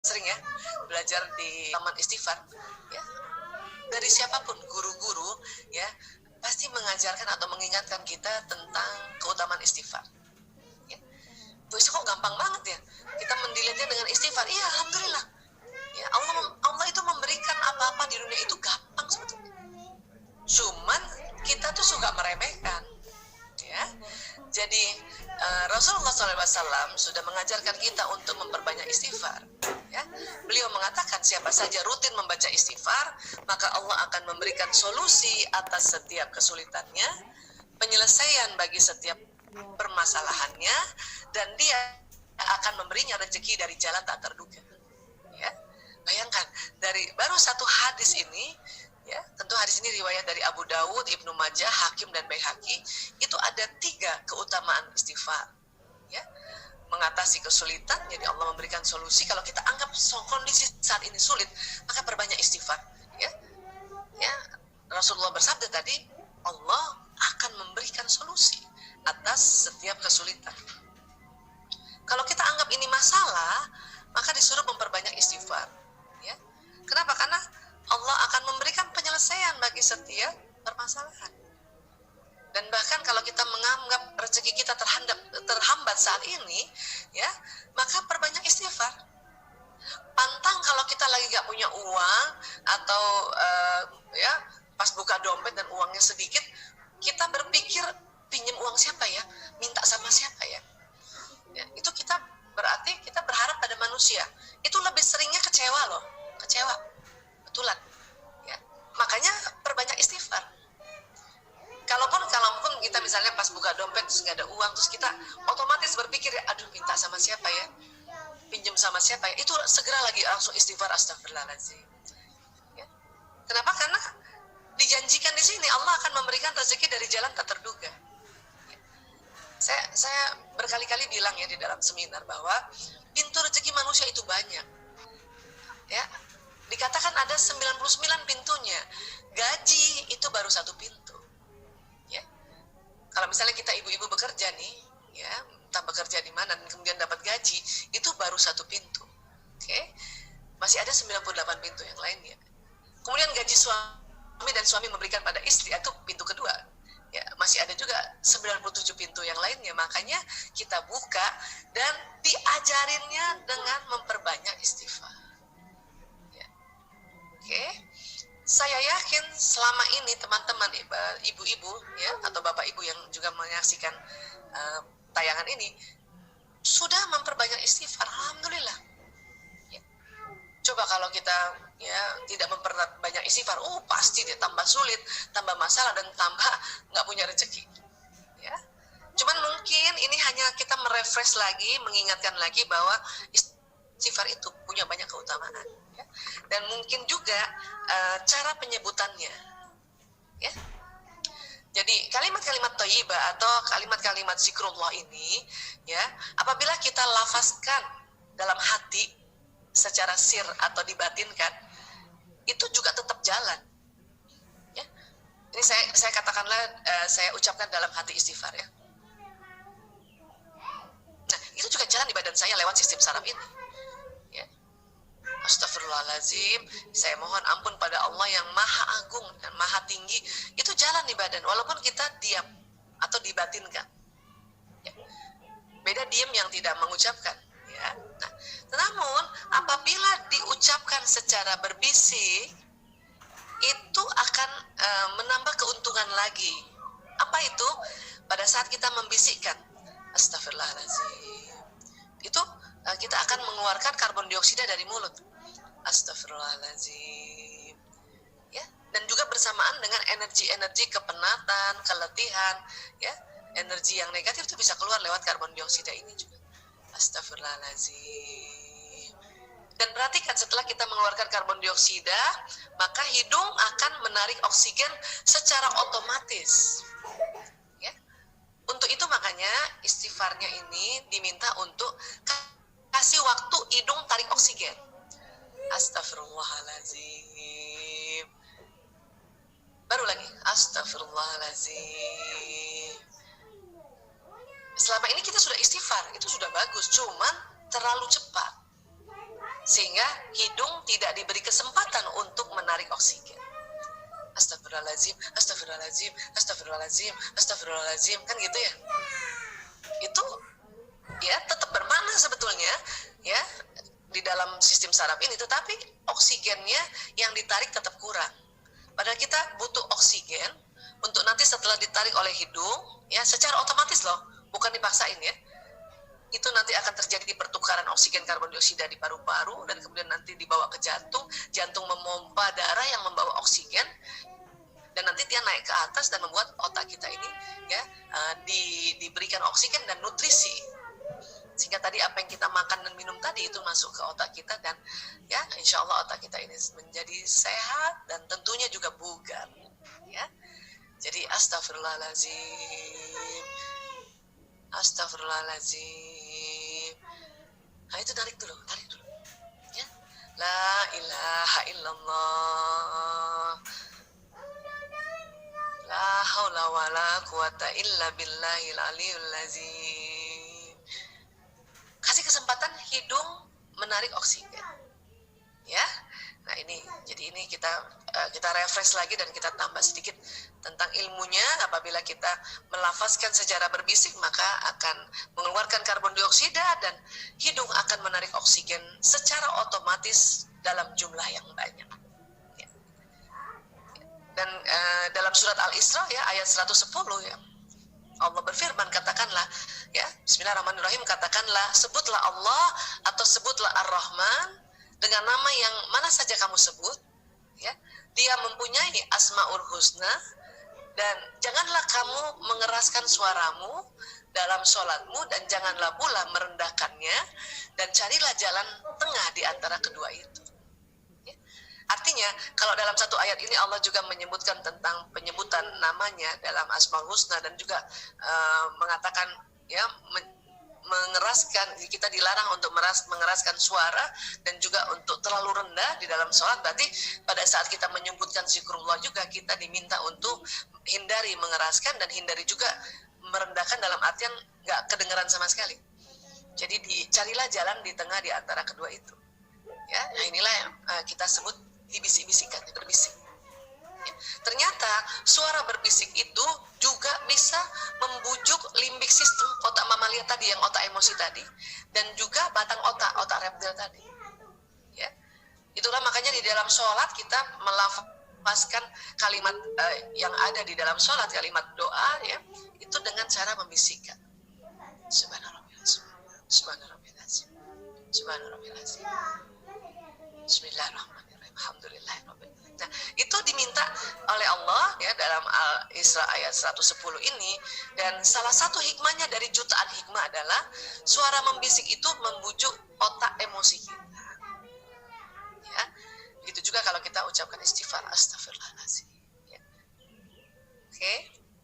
sering ya belajar di taman istighfar ya, dari siapapun guru-guru ya pasti mengajarkan atau mengingatkan kita tentang keutamaan istighfar ya. Terus kok gampang banget ya kita mendiletnya dengan istighfar. Iya, alhamdulillah ya, Allah itu memberikan apa-apa di dunia itu gampang sebetulnya, cuman kita tuh suka meremehkan ya. Jadi Rasulullah SAW sudah mengajarkan kita untuk memperbanyak istighfar ya. Beliau mengatakan siapa saja rutin membaca istighfar, maka Allah akan memberikan solusi atas setiap kesulitannya, penyelesaian bagi setiap permasalahannya, dan dia akan memberinya rezeki dari jalan tak terduga ya. Bayangkan, dari baru satu hadis ini ya, tentu hadis ini riwayat dari Abu Dawud, Ibnu Majah, Hakim, dan Baihaqi. Itu ada 3 keutamaan istighfar ya. Mengatasi kesulitan, jadi Allah memberikan solusi. Kalau kita anggap kondisi saat ini sulit, maka perbanyak istighfar ya. Ya, Rasulullah bersabda tadi, Allah akan memberikan solusi atas setiap kesulitan. Kalau kita anggap ini masalah, maka disuruh memperbanyak istighfar ya. Kenapa? Karena Allah akan memberikan penyelesaian bagi setiap permasalahan. Dan bahkan kalau kita menganggap rezeki kita terhambat saat ini ya, maka perbanyak istighfar. Pantang kalau kita lagi gak punya uang atau ya pas buka dompet dan uangnya sedikit, kita berpikir pinjam uang siapa ya, minta sama siapa ya, ya itu kita berarti kita berharap pada manusia. Itu lebih seringnya kecewa loh, kecewa betulan ya. Makanya perbanyak istighfar. Kalaupun kita misalnya pas buka dompet terus nggak ada uang, terus kita otomatis berpikir, aduh minta sama siapa ya, pinjam sama siapa ya, itu segera lagi langsung istighfar, astagfirullahaladzim ya. Kenapa? Karena dijanjikan di sini Allah akan memberikan rezeki dari jalan tak terduga ya. Saya berkali-kali bilang ya di dalam seminar bahwa pintu rezeki manusia itu banyak ya. Dikatakan ada 99 pintunya. Gaji itu baru 1 pintu. Ya. Kalau misalnya kita ibu-ibu bekerja nih, ya, entah bekerja di mana dan kemudian dapat gaji, itu baru 1 pintu. Oke. Masih ada 98 pintu yang lainnya. Kemudian gaji suami dan suami memberikan pada istri, itu pintu kedua. Ya, masih ada juga 97 pintu yang lainnya. Makanya kita buka dan diajarinnya dengan memperbanyak istighfar. Oke, saya yakin selama ini teman-teman ibu-ibu ya atau bapak ibu yang juga menyaksikan tayangan ini sudah memperbanyak istighfar, alhamdulillah. Ya. Coba kalau kita ya tidak memperbanyak istighfar, pasti dia tambah sulit, tambah masalah dan tambah nggak punya rezeki. Ya, cuman mungkin ini hanya kita merefresh lagi, mengingatkan lagi bahwa istighfar itu punya banyak keutamaan. Dan mungkin juga cara penyebutannya ya. Jadi kalimat-kalimat thayyibah atau kalimat-kalimat zikrullah ini ya, apabila kita lafazkan dalam hati secara sir atau dibatinkan, itu juga tetap jalan ya. Ini saya katakanlah saya ucapkan dalam hati istighfar ya. Nah, itu juga jalan di badan saya lewat sistem saraf ini. Astagfirullahaladzim, saya mohon ampun pada Allah yang maha agung dan maha tinggi. Itu jalan di badan, walaupun kita diam atau dibatinkan ya. Beda diam yang tidak mengucapkan ya. Nah, namun apabila diucapkan secara berbisik, itu akan menambah keuntungan lagi. Apa itu? Pada saat kita membisikkan astagfirullahaladzim, itu kita akan mengeluarkan karbon dioksida dari mulut. Astagfirullahaladzim ya. Dan juga bersamaan dengan energi-energi kepenatan, keletihan ya, energi yang negatif itu bisa keluar lewat karbon dioksida ini juga. Astagfirullahaladzim. Dan perhatikan, setelah kita mengeluarkan karbon dioksida, maka hidung akan menarik oksigen secara otomatis ya. Untuk itu makanya istighfarnya ini diminta untuk kasih waktu hidung tarik oksigen. Astagfirullahaladzim. Baru lagi, astagfirullahaladzim. Selama ini kita sudah istighfar, itu sudah bagus, cuman terlalu cepat. sehingga hidung tidak diberi kesempatan untuk menarik oksigen. Astagfirullahaladzim, astagfirullahaladzim, astagfirullahaladzim, astagfirullahaladzim, kan gitu ya. Itu ya tetap bermakna sebetulnya ya di dalam sistem saraf ini, tetapi oksigennya yang ditarik tetap kurang. Padahal kita butuh oksigen untuk nanti setelah ditarik oleh hidung ya secara otomatis loh, bukan dipaksain ya. Itu nanti akan terjadi pertukaran oksigen karbon dioksida di paru-paru dan kemudian nanti dibawa ke jantung, jantung memompa darah yang membawa oksigen dan nanti dia naik ke atas dan membuat otak kita ini ya diberikan oksigen dan nutrisi. Sehingga tadi apa yang kita makan dan minum tadi itu masuk ke otak kita dan ya insya Allah otak kita ini menjadi sehat dan tentunya juga bugar ya. Jadi astagfirullahaladzim, astagfirullahaladzim. Nah itu tarik dulu ya. La ilaha illallah, la haula wala quwata illa billahil aliyul azim. Kasih kesempatan hidung menarik oksigen ya. Nah ini, jadi ini kita refresh lagi dan kita tambah sedikit tentang ilmunya. Apabila kita melafazkan secara berbisik maka akan mengeluarkan karbon dioksida dan hidung akan menarik oksigen secara otomatis dalam jumlah yang banyak ya. Dan dalam surat Al-Isra ya ayat 110 ya, Allah berfirman, katakanlah ya, bismillahirrahmanirrahim, katakanlah sebutlah Allah atau sebutlah Ar-Rahman dengan nama yang mana saja kamu sebut ya, dia mempunyai asmaul husna, dan janganlah kamu mengeraskan suaramu dalam sholatmu dan janganlah pula merendahkannya, dan carilah jalan tengah di antara kedua itu ya. Artinya kalau dalam satu ayat ini Allah juga menyebutkan tentang penyebutan namanya dalam asmaul husna dan juga mengatakan ya mengeraskan, kita dilarang untuk mengeraskan suara dan juga untuk terlalu rendah di dalam sholat. Berarti pada saat kita menyebutkan zikrullah juga kita diminta untuk hindari mengeraskan dan hindari juga merendahkan dalam artian nggak kedengaran sama sekali. Jadi dicarilah jalan di tengah di antara kedua itu ya. Nah inilah yang kita sebut dibisik-bisikkan, berbisik ya. Ternyata suara berbisik itu juga bisa membujuk limbik sistem otak mamalia tadi, yang otak emosi tadi, dan juga batang otak reptil tadi ya. Itulah makanya di dalam sholat kita melafazkan kalimat yang ada di dalam sholat, kalimat doa ya, itu dengan cara membisikkan subhanallah, subhanallah, subhanallah, bismillahirrahmanirrahim, alhamdulillahirabbil alamin. Nah, itu diminta oleh Allah ya dalam Al-Isra ayat 110 ini, dan salah satu hikmahnya dari jutaan hikmah adalah suara membisik itu membujuk otak emosi kita. Ya. Begitu juga kalau kita ucapkan istighfar, astagfirullahaladzim. Ya. Oke.